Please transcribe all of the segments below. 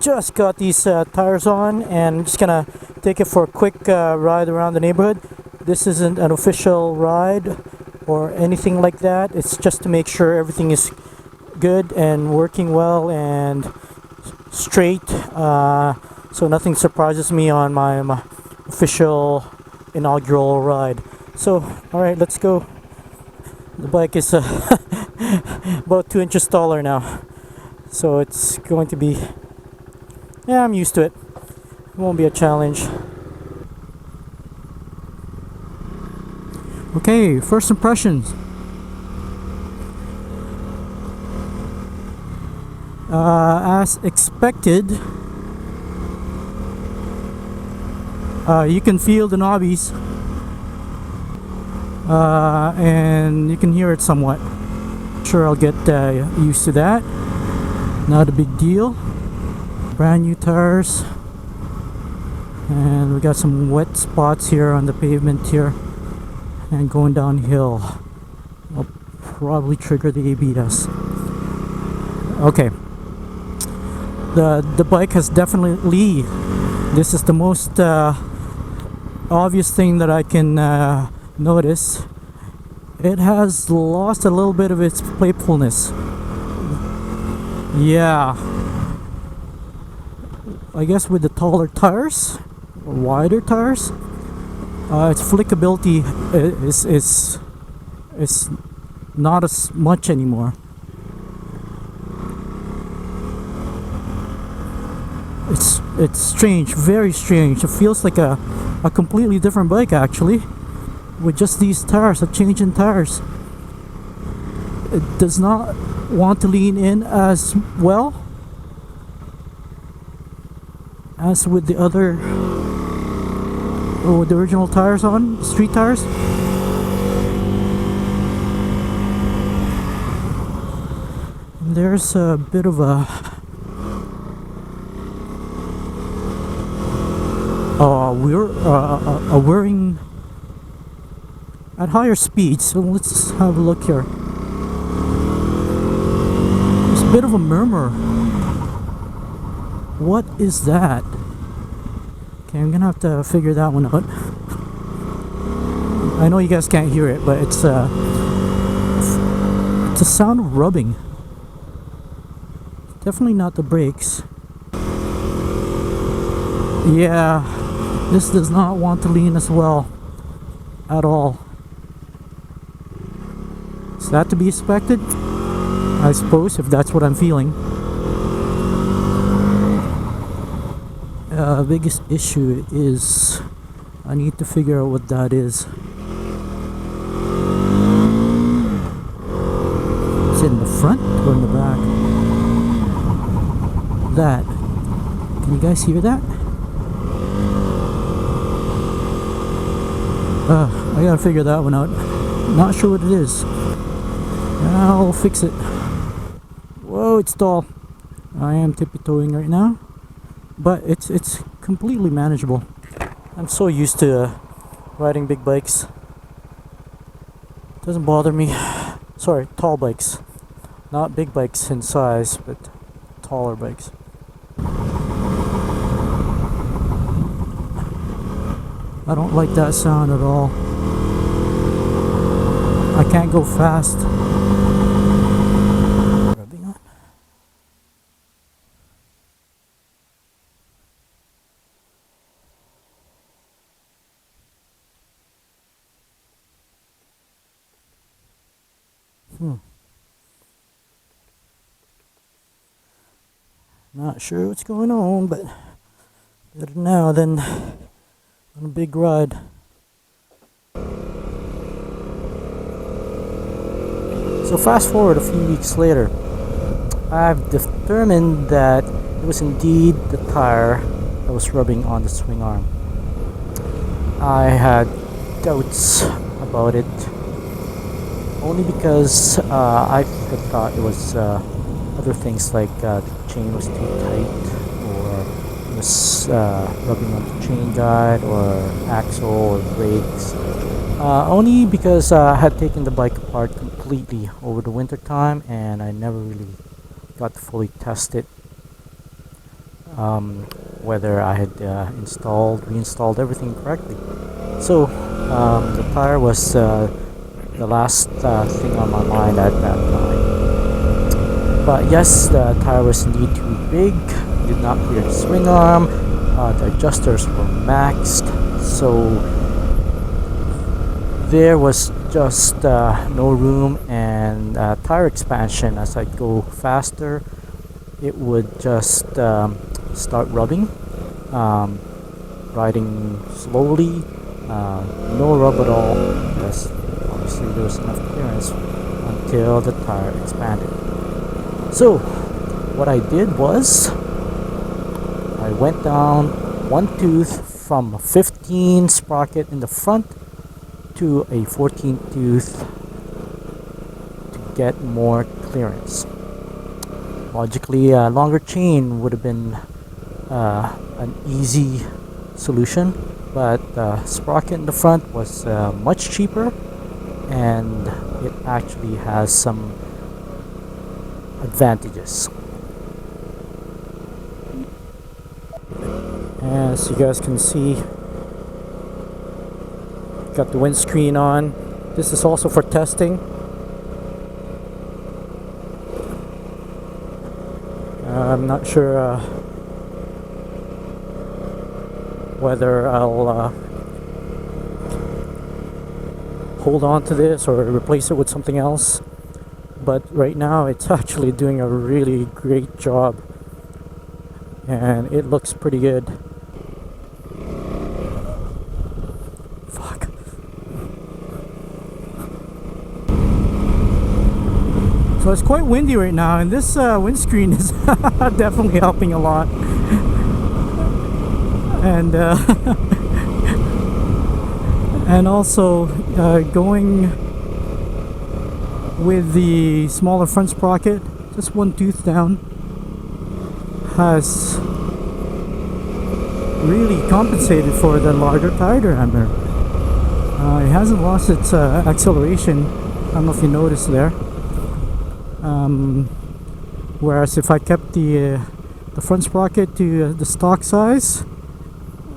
Just got these tires on, and I'm just gonna take it for a quick ride around the neighborhood. This isn't an official ride or anything like that. It's just to make sure everything is good and working well and straight, so nothing surprises me on my official inaugural ride. So alright, let's go. The bike is about 2 inches taller now, so it's going to be, yeah, I'm used to it. It won't be a challenge. Okay, first impressions. As expected, you can feel the knobbies, and you can hear it somewhat. Sure, I'll get used to that. Not a big deal. Brand new tires, and we got some wet spots here on the pavement here, and going downhill I'll probably trigger the ABS. Okay, the bike has definitely, this is the most obvious thing that I can notice, it has lost a little bit of its playfulness. Yeah, I guess with the taller tires, or wider tires, its flickability is not as much anymore. It's strange, very strange. It feels like a completely different bike actually, with just these tires, a change in tires. It does not want to lean in as well as with the other, with the original tires on, street tires. And there's a bit of a whirring at higher speeds. So let's have a look here. There's a bit of a murmur. What is that? Okay, I'm gonna have to figure that one out. I know you guys can't hear it, but it's a sound of rubbing. Definitely not the brakes. Yeah, this does not want to lean as well at all. Is that to be expected? I suppose, if that's what I'm feeling. Biggest issue is I need to figure out what that is. Is it in the front or in the back? That. Can you guys hear that? I gotta figure that one out. Not sure what it is. I'll fix it. Whoa, it's tall. I am tippy-toeing right now, but it's completely manageable. I'm so used to riding big bikes. Doesn't bother me. Sorry, tall bikes. Not big bikes in size, but taller bikes. I don't like that sound at all. I can't go fast. Rubbing on. Not sure what's going on, but better now than on a big ride. So fast forward a few weeks later, I've determined that it was indeed the tire that was rubbing on the swing arm. I had doubts about it, only because I had thought it was other things like the chain was too tight, or was rubbing on the chain guide or axle or brakes. Only because I had taken the bike apart completely over the winter time and I never really got to fully test it. Whether I had reinstalled everything correctly. So the tire was the last thing on my mind at that time. But yes, the tire was indeed too big, did not clear the swing arm, the adjusters were maxed, so there was just no room, and tire expansion, as I go faster, it would just start rubbing. Riding slowly, no rub at all, because obviously there was enough clearance until the tire expanded. So what I did was I went down one tooth from a 15 sprocket in the front to a 14 tooth to get more clearance. Logically, a longer chain would have been an easy solution, but sprocket in the front was much cheaper, and it actually has some advantages. As you guys can see, got the windscreen on. This is also for testing. I'm not sure whether I'll hold on to this or replace it with something else, but right now it's actually doing a really great job and it looks pretty good. Fuck. So it's quite windy right now, and this windscreen is definitely helping a lot. And and also going with the smaller front sprocket, just one tooth down, has really compensated for the larger tire diameter. It hasn't lost its acceleration. I don't know if you noticed there. Whereas if I kept the front sprocket to the stock size,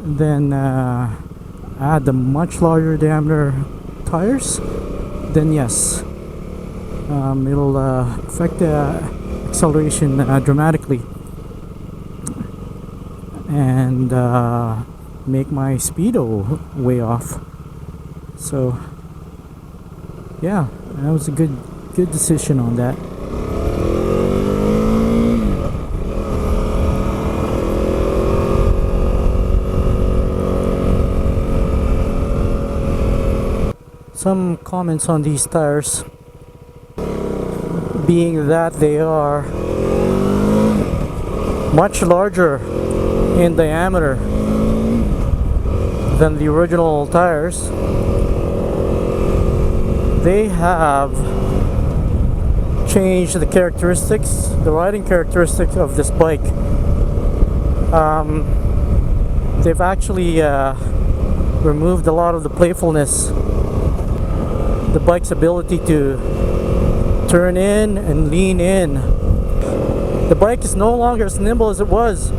then add the much larger diameter tires, then yes, it'll affect the acceleration dramatically and make my speedo way off. So yeah, that was a good decision on that. Some comments on these tires, being that they are much larger in diameter than the original tires, they have changed the characteristics, the riding characteristics of this bike. They've actually removed a lot of the playfulness, the bike's ability to turn in and lean in. The bike is no longer as nimble as it was,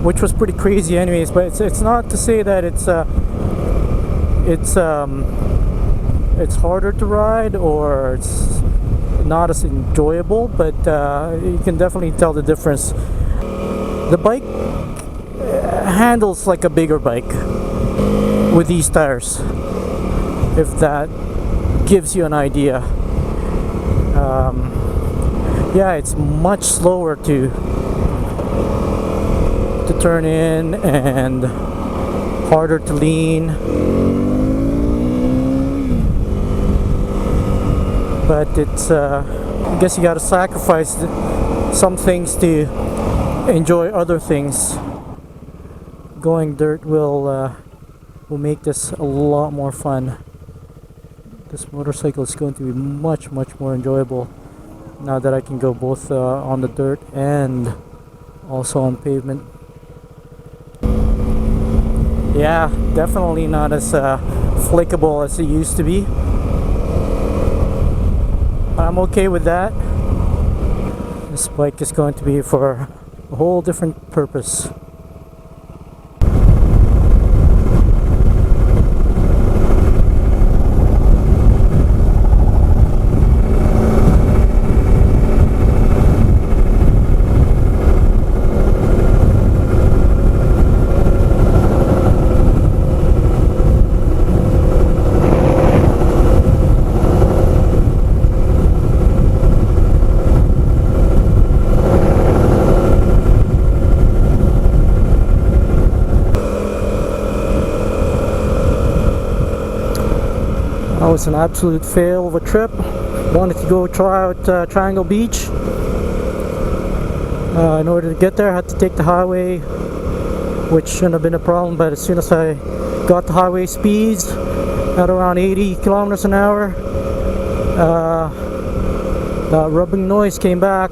which was pretty crazy anyways, but it's not to say that it's harder to ride or it's not as enjoyable, but you can definitely tell the difference. The bike handles like a bigger bike with these tires, if that gives you an idea. Yeah, it's much slower to turn in and harder to lean, but it's I guess you gotta sacrifice some things to enjoy other things. Going dirt will make this a lot more fun. This motorcycle is going to be much more enjoyable now that I can go both on the dirt and also on pavement. Yeah, definitely not as flakeable as it used to be. I'm okay with that. This bike is going to be for a whole different purpose. That was an absolute fail of a trip. Wanted to go try out Triangle Beach. In order to get there, I had to take the highway, which shouldn't have been a problem, but as soon as I got the highway speeds at around 80 kilometers an hour, the rubbing noise came back.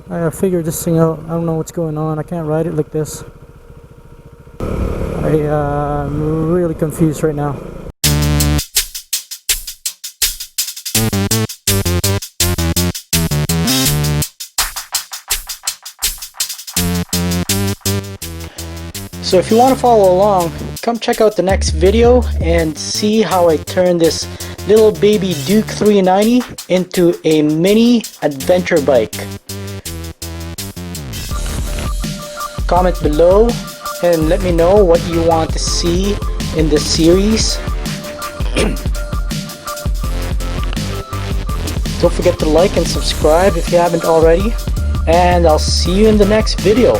I gotta figure this thing out. I don't know what's going on. I can't ride it like this. I'm really confused right now. So if you want to follow along, come check out the next video and see how I turn this little baby Duke 390 into a mini adventure bike. Comment below and let me know what you want to see in this series. Don't forget to like and subscribe if you haven't already, and I'll see you in the next video.